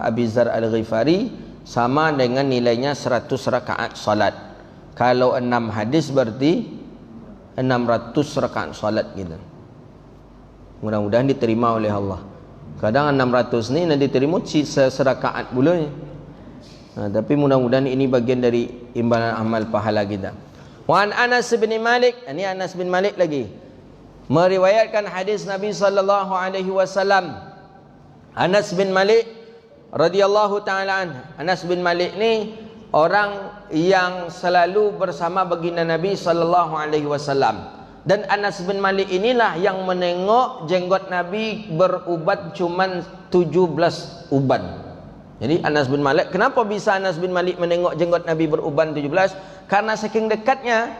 Abi Zar Al-Ghifari sama dengan nilainya 100 rakaat salat. Kalau 6 hadis berarti 600 rakaat salat gitu. Mudah-mudahan diterima oleh Allah. Kadang 600 ni nanti diterima serakaat bulanya. Tapi mudah-mudahan ini bagian dari imbalan amal pahala kita. Wa an Anas bin Malik, ini Anas bin Malik lagi meriwayatkan hadis Nabi sallallahu alaihi wasallam. Anas bin Malik radhiyallahu taala anhu. Anas bin Malik ni orang yang selalu bersama baginda Nabi sallallahu alaihi wasallam. Dan Anas bin Malik inilah yang menengok jenggot Nabi beruban cuman 17 uban. Jadi Anas bin Malik, kenapa bisa Anas bin Malik menengok jenggot Nabi beruban 17? Karena saking dekatnya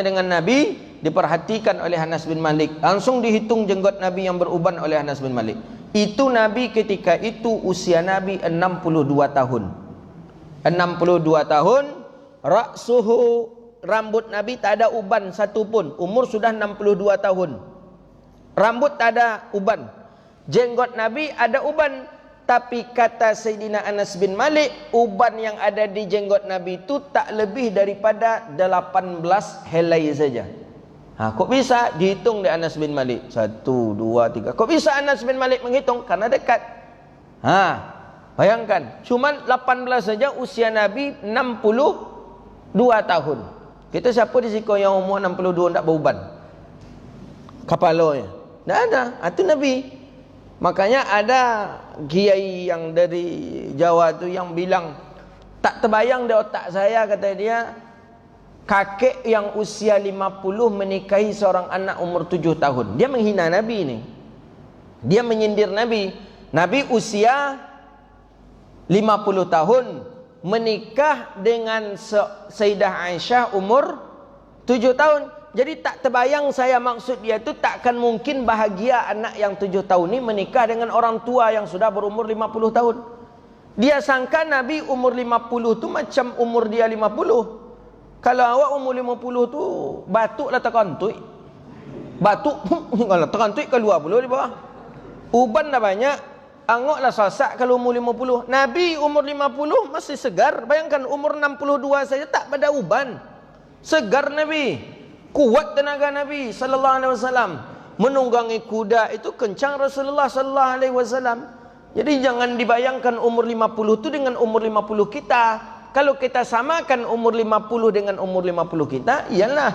dengan Nabi, diperhatikan oleh Anas bin Malik. Langsung dihitung jenggot Nabi yang beruban oleh Anas bin Malik. Itu Nabi ketika itu usia Nabi 62 tahun. 62 tahun, ra'suhu, rambut Nabi tak ada uban satu pun. Umur sudah 62 tahun. Rambut tak ada uban. Jenggot Nabi ada uban. Tapi kata Sayyidina Anas bin Malik, uban yang ada di jenggot Nabi itu tak lebih daripada 18 helai saja. Kok bisa dihitung di Anas bin Malik? 1, 2, 3. Kok bisa Anas bin Malik menghitung? Karena dekat. Bayangkan, cuman 18 saja usia Nabi 62 tahun. Kita siapa di siko yang umur 62 tak beruban? Kepalanya. Tidak ada. Itu Nabi. Makanya ada kiai yang dari Jawa tu yang bilang, tak terbayang di otak saya, kata dia, kakek yang usia 50 menikahi seorang anak umur 7 tahun. Dia menghina Nabi ini. Dia menyindir Nabi. Nabi usia 50 tahun menikah dengan Sayyidah Aisyah umur 7 tahun. Jadi tak terbayang saya, maksud dia tu takkan mungkin bahagia anak yang 7 tahun ni menikah dengan orang tua yang sudah berumur 50 tahun. Dia sangka Nabi umur 50 tu macam umur dia 50. Kalau awak umur 50 tu batuklah terkantui. Batuk kalau terkantui keluar pula di bawah. Uban dah banyak, angoklah sasak kalau umur 50. Nabi umur 50 masih segar. Bayangkan umur 62 saja tak pada uban. Segar Nabi. Kuat tenaga Nabi sallallahu alaihi wasallam. Menunggangi kuda itu kencang Rasulullah sallallahu alaihi wasallam. Jadi jangan dibayangkan umur 50 itu dengan umur 50 kita. Kalau kita samakan umur 50 dengan umur 50 kita, iyalah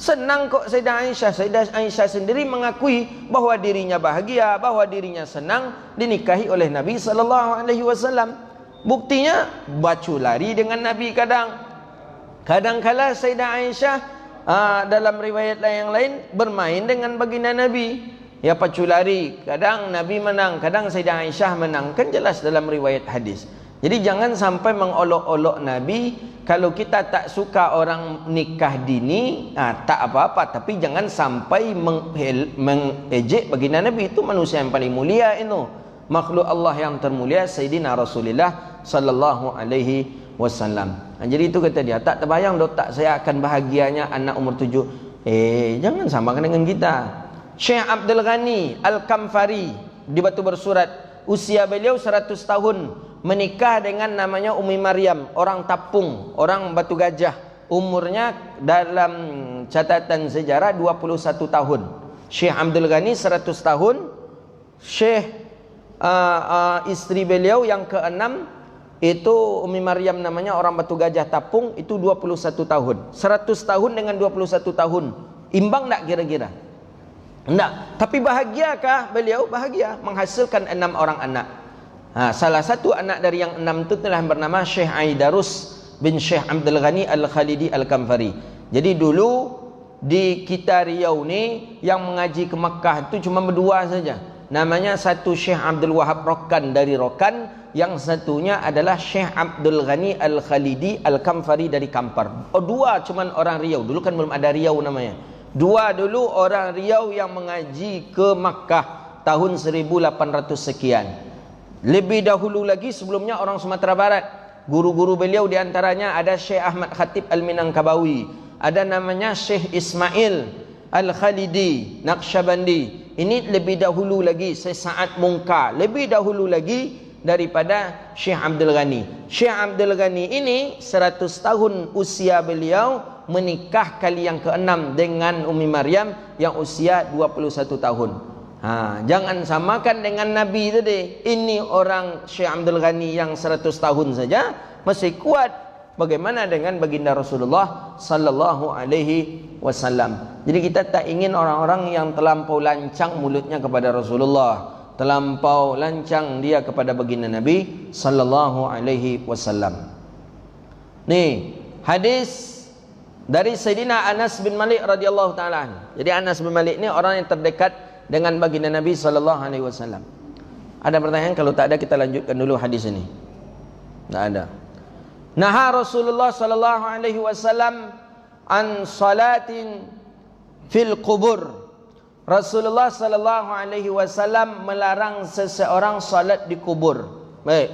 senang kok. Sayyidah Aisyah sendiri mengakui bahwa dirinya bahagia, bahwa dirinya senang dinikahi oleh Nabi sallallahu alaihi wasallam. Buktinya bacu lari dengan Nabi kadang-kala Sayyidah Aisyah dalam riwayat yang lain bermain dengan baginda Nabi. Ya, pacu lari. Kadang Nabi menang, kadang Sayyidah Aisyah menang. Kan jelas dalam riwayat hadis. Jadi jangan sampai mengolok-olok Nabi. Kalau kita tak suka orang nikah dini, tak apa-apa. Tapi jangan sampai mengejek baginda Nabi. Itu manusia yang paling mulia itu. Makhluk Allah yang termulia Sayyidina Rasulullah sallallahu alaihi wasallam. Jadi itu kata dia, tak terbayang otak saya akan bahagianya anak umur 7. Jangan samakan dengan kita. Syekh Abdul Ghani Al-Kamfari di Batu Bersurat, usia beliau 100 tahun, menikah dengan namanya Umi Maryam, orang Tapung, orang Batu Gajah. Umurnya dalam catatan sejarah 21 tahun. Syekh Abdul Ghani 100 tahun. Syekh istri beliau yang ke-6 itu Umi Maryam namanya, orang Batu Gajah Tapung, itu 21 tahun. 100 tahun dengan 21 tahun. Imbang tak kira-kira? Tidak. Tapi bahagiakah beliau? Bahagia. Menghasilkan 6 orang anak. Salah satu anak dari yang 6 itu telah bernama Syekh Aidarus bin Syekh Abdul Ghani Al-Khalidi Al-Kamfari. Jadi dulu di kita Riau ni yang mengaji ke Makkah itu cuma berdua saja. Namanya satu Syekh Abdul Wahab Rokan dari Rokan, yang satunya adalah Syekh Abdul Ghani Al-Khalidi Al-Kamfari dari Kampar. Dua cuman orang Riau. Dulu kan belum ada Riau namanya. Dua dulu orang Riau yang mengaji ke Makkah tahun 1800 sekian. Lebih dahulu lagi sebelumnya orang Sumatera Barat. Guru-guru beliau diantaranya ada Syekh Ahmad Khatib Al-Minangkabawi, ada namanya Syekh Ismail Al-Khalidi Naqsyabandi. Ini lebih dahulu lagi. Syekh Sa'ad Mungka lebih dahulu lagi daripada Syekh Abdul Ghani. Syekh Abdul Ghani ini 100 tahun usia beliau, menikah kali yang ke-6 dengan Umi Maryam yang usia 21 tahun. Jangan samakan dengan Nabi tadi. Ini orang Syekh Abdul Ghani yang 100 tahun saja masih kuat. Bagaimana dengan baginda Rasulullah sallallahu alaihi wasallam? Jadi kita tak ingin orang-orang yang terlampau lancang mulutnya kepada Rasulullah, terlampau lancang dia kepada baginda Nabi sallallahu alaihi wasallam. Nih, hadis dari Sayyidina Anas bin Malik radhiyallahu taala. Jadi Anas bin Malik ni orang yang terdekat dengan baginda Nabi sallallahu alaihi wasallam. Ada pertanyaan? Kalau tak ada kita lanjutkan dulu hadis ini. Tak ada. Naha Rasulullah sallallahu alaihi wasallam an salatin fil qubur. Rasulullah sallallahu alaihi wasallam melarang seseorang salat di kubur. Baik.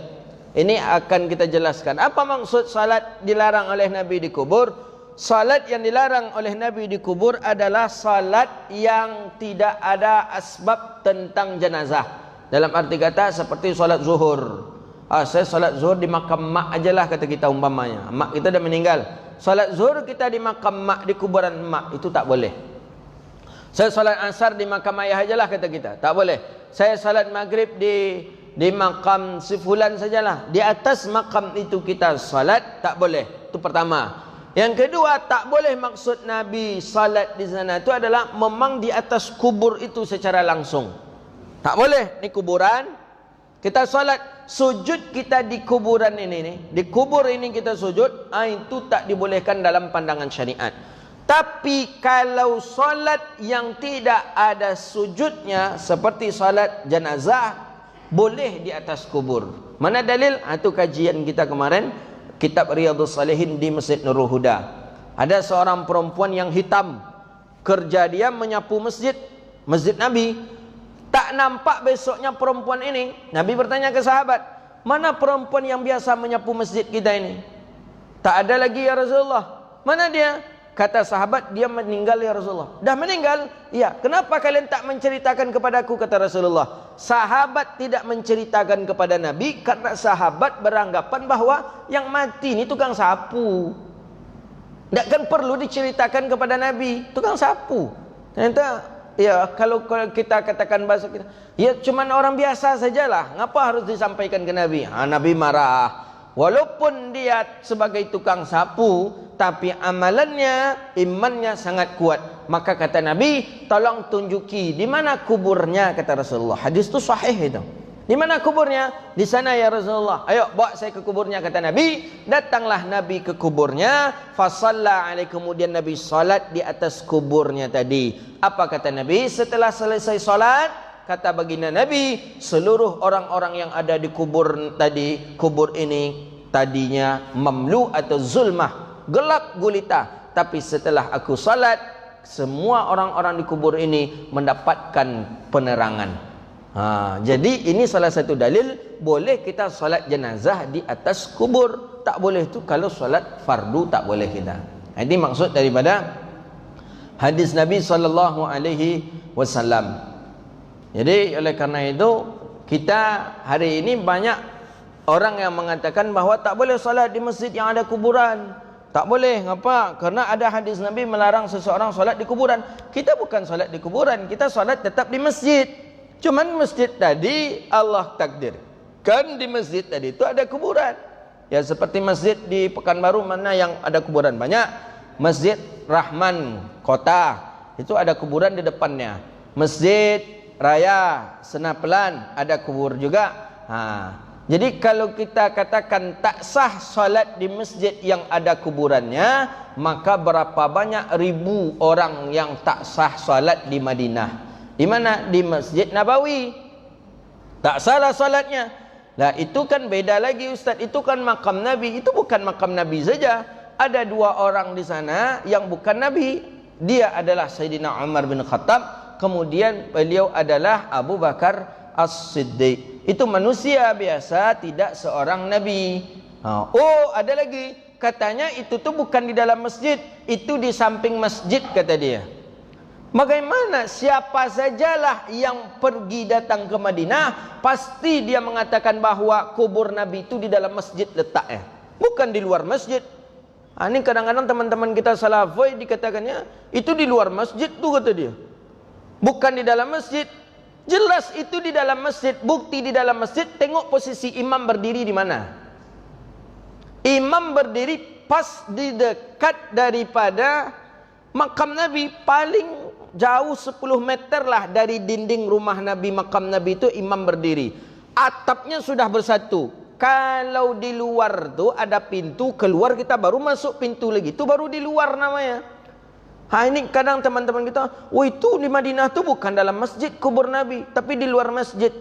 Ini akan kita jelaskan. Apa maksud salat dilarang oleh Nabi di kubur? Salat yang dilarang oleh Nabi di kubur adalah salat yang tidak ada asbab tentang jenazah. Dalam arti kata seperti salat zuhur. Saya salat zuhur di makam mak ajalah, kata kita umpamanya. Mak kita dah meninggal. Salat zuhur kita di makam mak, di kuburan mak, itu tak boleh. Saya salat asar di makam ayah ajalah, kata kita. Tak boleh. Saya salat maghrib di makam si fulan sajalah. Di atas makam itu kita salat, tak boleh. Itu pertama. Yang kedua, tak boleh maksud Nabi salat di sana itu adalah memang di atas kubur itu secara langsung. Tak boleh, ni kuburan. Kita salat, sujud kita di kuburan ini nih. Di kubur ini kita sujud, itu tak dibolehkan dalam pandangan syariat. Tapi kalau solat yang tidak ada sujudnya seperti solat jenazah, boleh di atas kubur. Mana dalil? Itu kajian kita kemarin, kitab Riyadhus Shalihin di Masjid Nurul Huda. Ada seorang perempuan yang hitam, kerja dia menyapu masjid Nabi. Tak nampak besoknya perempuan ini. Nabi bertanya ke sahabat, mana perempuan yang biasa menyapu masjid kita ini? Tak ada lagi ya Rasulullah. Mana dia? Kata sahabat, dia meninggal ya Rasulullah. Dah meninggal? Ya. Kenapa kalian tak menceritakan kepadaku? Kata Rasulullah. Sahabat tidak menceritakan kepada Nabi karena sahabat beranggapan bahwa yang mati ini tukang sapu. Takkan perlu diceritakan kepada Nabi, tukang sapu. Ternyata, ya kalau kita katakan bahasa kita, ya cuman orang biasa sajalah. Ngapa harus disampaikan ke Nabi? Nabi marah. Walaupun dia sebagai tukang sapu, tapi amalannya, imannya sangat kuat. Maka kata Nabi, tolong tunjuki di mana kuburnya, kata Rasulullah. Hadis itu sahih itu. Di mana kuburnya? Di sana ya Rasulullah. Ayo bawa saya ke kuburnya, kata Nabi. Datanglah Nabi ke kuburnya. Fasalla alaihi, kemudian Nabi salat di atas kuburnya tadi. Apa kata Nabi setelah selesai salat? Kata baginda Nabi, seluruh orang-orang yang ada di kubur tadi, kubur ini tadinya mamlu atau zulmah, gelap gulita, tapi setelah aku salat, semua orang-orang di kubur ini mendapatkan penerangan. Jadi ini salah satu dalil boleh kita salat jenazah di atas kubur. Tak boleh tu kalau salat fardu, tak boleh kita. Ini maksud daripada hadis Nabi SAW. Jadi oleh karena itu, kita hari ini banyak orang yang mengatakan bahawa tak boleh salat di masjid yang ada kuburan. Tak boleh. Kenapa? Karena ada hadis Nabi melarang seseorang salat di kuburan. Kita bukan salat di kuburan, kita salat tetap di masjid. Cuman masjid tadi Allah takdirkan di masjid tadi itu ada kuburan. Ya seperti masjid di Pekanbaru, mana yang ada kuburan banyak. Masjid Rahman Kota itu ada kuburan di depannya. Masjid Raya Senapelan ada kubur juga. Jadi kalau kita katakan tak sah salat di masjid yang ada kuburannya, maka berapa banyak ribu orang yang tak sah salat di Madinah. Di mana? Di Masjid Nabawi. Tak salah salatnya. Lah itu kan beda lagi Ustaz. Itu kan makam Nabi. Itu bukan makam Nabi saja. Ada dua orang di sana yang bukan Nabi. Dia adalah Sayyidina Umar bin Khattab. Kemudian beliau adalah Abu Bakar As-Siddiq. Itu manusia biasa, tidak seorang Nabi. Ada lagi. Katanya itu tuh bukan di dalam masjid, itu di samping masjid, kata dia. Bagaimana? Siapa sajalah yang pergi datang ke Madinah, pasti dia mengatakan bahwa kubur Nabi itu di dalam masjid letaknya, bukan di luar masjid. Ini kadang-kadang teman-teman kita salafoi dikatakannya itu di luar masjid tuh, kata dia. Bukan di dalam masjid. Jelas itu di dalam masjid. Bukti di dalam masjid, tengok posisi imam berdiri di mana. Imam berdiri pas di dekat daripada makam Nabi. Paling jauh 10 meter lah dari dinding rumah Nabi, makam Nabi itu imam berdiri. Atapnya sudah bersatu. Kalau di luar tu ada pintu, keluar kita baru masuk pintu lagi. Itu baru di luar namanya. Ini kadang teman-teman kita, itu di Madinah tu bukan dalam masjid kubur Nabi, tapi di luar masjid.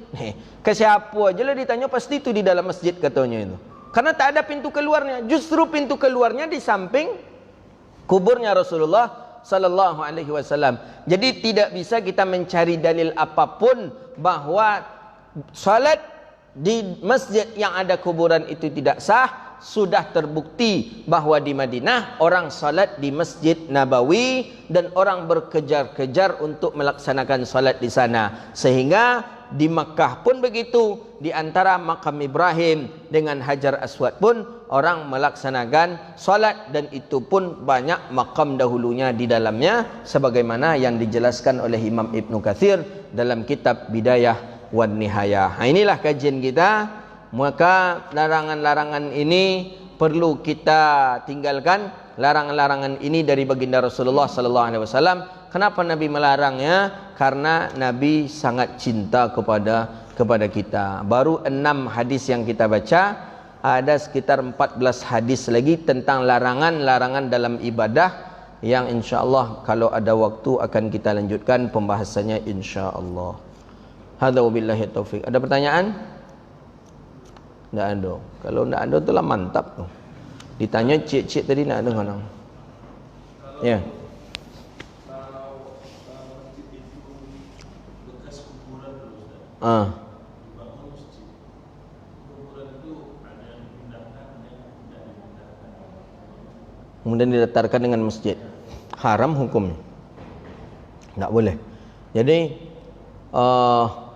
Ke siapa aja lah ditanya, pasti itu di dalam masjid katanya itu. Karena tak ada pintu keluarnya. Justru pintu keluarnya di samping kuburnya Rasulullah sallallahu alaihi wasallam. Jadi tidak bisa kita mencari dalil apapun bahwa salat di masjid yang ada kuburan itu tidak sah. Sudah terbukti bahwa di Madinah orang salat di Masjid Nabawi dan orang berkejar-kejar untuk melaksanakan salat di sana. Sehingga di Makkah pun begitu, di antara makam Ibrahim dengan Hajar Aswad pun orang melaksanakan salat, dan itu pun banyak makam dahulunya di dalamnya sebagaimana yang dijelaskan oleh Imam Ibnu Katsir dalam kitab Bidayah wan Nihayah. Inilah kajian kita. Maka larangan-larangan ini perlu kita tinggalkan. larangan-larangan ini dari baginda Rasulullah sallallahu alaihi wasallam. Kenapa Nabi melarangnya? Karena Nabi sangat cinta kepada kita. Baru 6 hadis yang kita baca, ada sekitar 14 hadis lagi tentang larangan-larangan dalam ibadah yang insya-Allah kalau ada waktu akan kita lanjutkan pembahasannya insya-Allah. Hadza wabillahi taufik. Ada pertanyaan? Tidak ada. Kalau tidak ada itulah mantap tu. Ditanya cik-cik tadi nak ada mana? Ya. Kemudian didatarkan dengan masjid. Haram hukumnya. Tak boleh. Jadi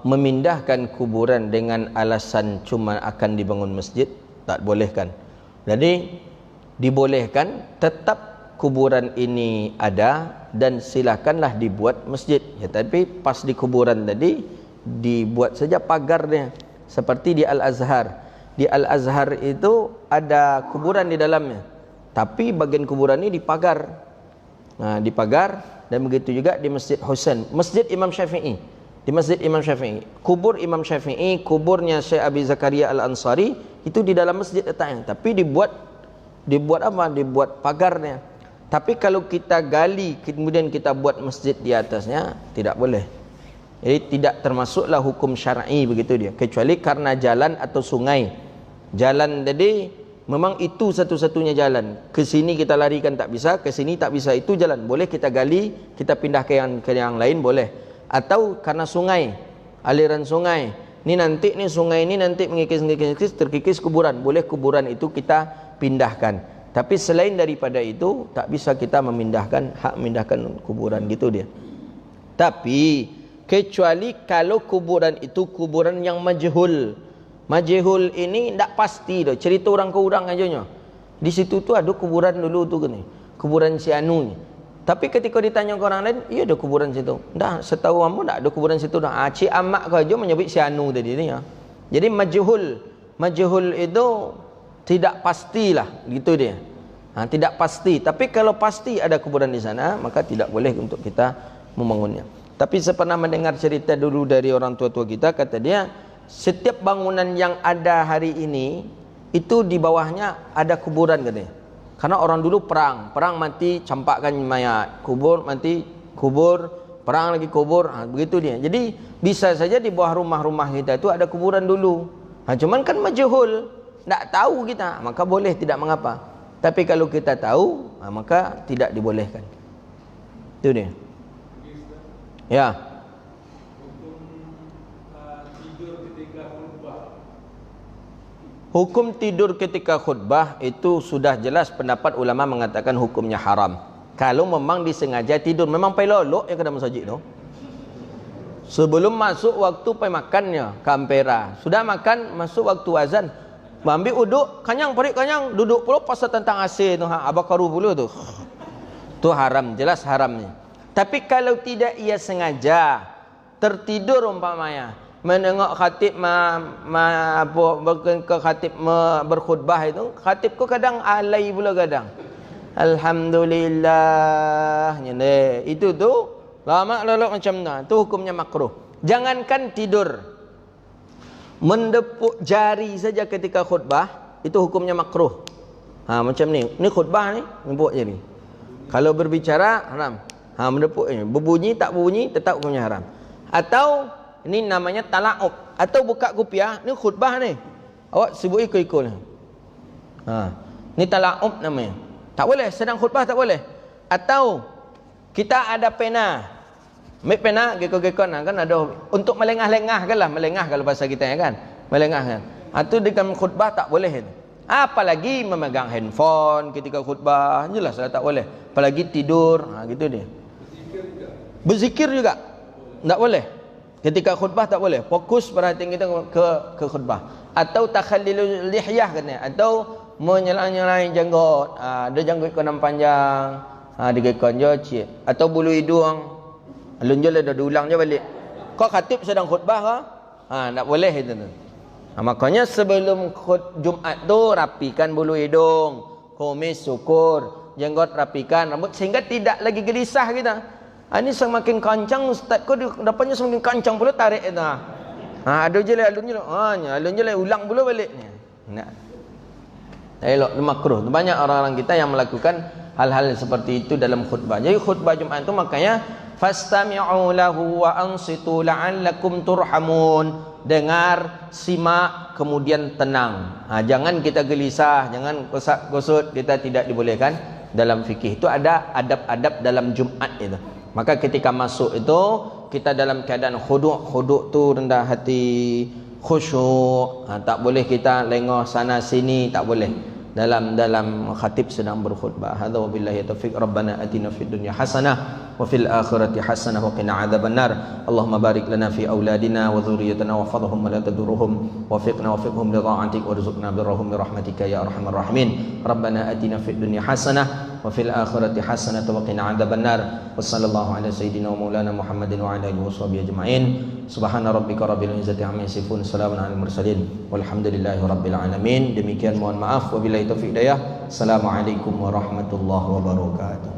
memindahkan kuburan dengan alasan cuma akan dibangun masjid tak bolehkan. Jadi dibolehkan tetap kuburan ini ada dan silakanlah dibuat masjid. Ya, tapi pas di kuburan tadi dibuat saja pagarnya seperti di Al-Azhar. Di Al-Azhar itu ada kuburan di dalamnya, tapi bagian kuburan ini dipagar. Nah, dipagar. Dan begitu juga di Masjid Husain, Masjid Imam Syafi'i. Di Masjid Imam Syafi'i, kubur Imam Syafi'i, kuburnya Syekh Abi Zakaria Al-Ansari itu di dalam masjid letaknya, tapi dibuat apa? Dibuat pagarnya. Tapi kalau kita gali kemudian kita buat masjid di atasnya, tidak boleh. Jadi tidak termasuklah hukum syar'i begitu dia, kecuali karena jalan atau sungai. Jalan tadi memang itu satu-satunya jalan. Ke sini kita larikan tak bisa, ke sini tak bisa, itu jalan. Boleh kita gali, kita pindah ke yang lain boleh. Atau karena sungai, aliran sungai. Ni nanti ni sungai ini nanti mengikis terkikis kuburan. Boleh kuburan itu kita pindahkan. Tapi selain daripada itu tak bisa kita memindahkan kuburan gitu dia. Tapi kecuali kalau kuburan itu kuburan yang majhul. Majhul ini tak pasti dah. Cerita orang ke orang aja nya. Di situ tu ada kuburan dulu tu ni. Kuburan si anu ni. Tapi ketika ditanya ke orang lain, iya ada kuburan situ. Dah, setahu kamu tak ada kuburan situ dah. Cik Amak ke aja menyebut si anu tadi ni ya. Jadi majhul. Majhul itu tidak pastilah gitu dia. Tidak pasti. Tapi kalau pasti ada kuburan di sana, maka tidak boleh untuk kita membangunnya. Tapi saya pernah mendengar cerita dulu dari orang tua-tua kita, kata dia, setiap bangunan yang ada hari ini itu di bawahnya ada kuburan katanya. Karena orang dulu perang mati campakkan mayat, kubur mati kubur, perang lagi kubur, begitu dia. Jadi bisa saja di bawah rumah-rumah kita itu ada kuburan dulu. Cuman kan majhul, tak tahu kita, maka boleh tidak mengapa. Tapi kalau kita tahu, maka tidak dibolehkan. Itu dia. Ya. Hukum tidur ketika khutbah itu sudah jelas pendapat ulama mengatakan hukumnya haram. Kalau memang disengaja tidur, memang pai lolok yang kena masjid tu. Sebelum masuk waktu pai makannya, kampera. Sudah makan, masuk waktu azan. Ambil uduk, kanyang parik kanyang, duduk pula pasal tentang AC tu, abakaru pula tu. Tu haram, jelas haramnya. Tapi kalau tidak ia sengaja tertidur umpamanya, menengok khatib ke khatib berkhutbah itu, khatib ku kadang alai pula kadang. Alhamdulillah nyene. Itu tu lama lolok macam tu. Tu hukumnya makruh. Jangankan tidur, mendepuk jari saja ketika khutbah itu hukumnya makruh. Macam ni. Ni khutbah ni, mendepuk jari. Kalau berbicara haram. Mendepuk ini. Berbunyi tak berbunyi tetap hukumnya haram. Atau ini namanya tala'ub. Atau buka kopiah, ni khutbah ni. Awak sibuk ikut-ikut ni. Ni tala'ub namanya. Tak boleh, sedang khutbah tak boleh. Atau kita ada pena. Ambil pena, gekon-gekon kan ada untuk melengah-lengah kan lah. Melengah kalau bahasa kita ya kan. Melengah kan. Itu dengan khutbah tak boleh. Apalagi memegang handphone ketika khutbah. Jelas lah tak boleh. Apalagi tidur. Gitu dia. Berzikir juga. Tak boleh. Ketika khutbah tak boleh. Fokus perhatian kita ke khutbah. Atau takhallilul lihyah katanya. Atau menyelang-nyelang janggut. Ada janggut kena panjang. Digekon je cik. Atau bulu hidung. Lunjul dah diulang je balik. Kau khatib sedang khutbah ke? Tak boleh itu tu. Makanya sebelum Jumaat tu rapikan bulu hidung. Kumis syukur. jenggot rapikan rambut sehingga tidak lagi gelisah kita. Ini semakin kancang ustaz kau dapatnya semakin kancang pula tarik itu. Ada je lah alun je lah ulang pula balik ni. Nak. Elok makruh. Banyak orang-orang kita yang melakukan hal-hal seperti itu dalam khutbah. Jadi khutbah Jumaat itu makanya fastami'u lahu wa ansitu la'allakum turhamun. Dengar, simak, kemudian tenang. Jangan kita gelisah, jangan kosak-kosut, kita tidak dibolehkan. Dalam fikih itu ada adab-adab dalam Jumat itu. Maka ketika masuk itu kita dalam keadaan khuduk tu rendah hati, khusyuk. Tak boleh kita lengah sana sini, tak boleh. Dalam khatib sedang berkhutbah. Hadza wabillahi taufiq. Rabbana atina fid dunya hasanah wa fil akhirati hasanah wa qina adzabannar. Allahumma barik lana fi auladina wa dhurriyyatina wa fadhhum wa la tadurruhum wafiqna wafiqhum li ta'atik warzuqna birrahum bi rahmatika ya arhamar rahimin. Rabbana atina fid dunya hasanah wa fil akhirati hasanah wa qina adzabannar. Wa sallallahu ala sayyidina wa maulana Muhammadin wa ala alihi washabihi ajma'in. Subhana rabbika rabbil izzati amma yasifun. Salamun alal mursalin. Walhamdulillahi rabbil alamin. Demikian mohon maaf wabillahi taufiq hidayah. Assalamualaikum warahmatullahi wabarakatuh.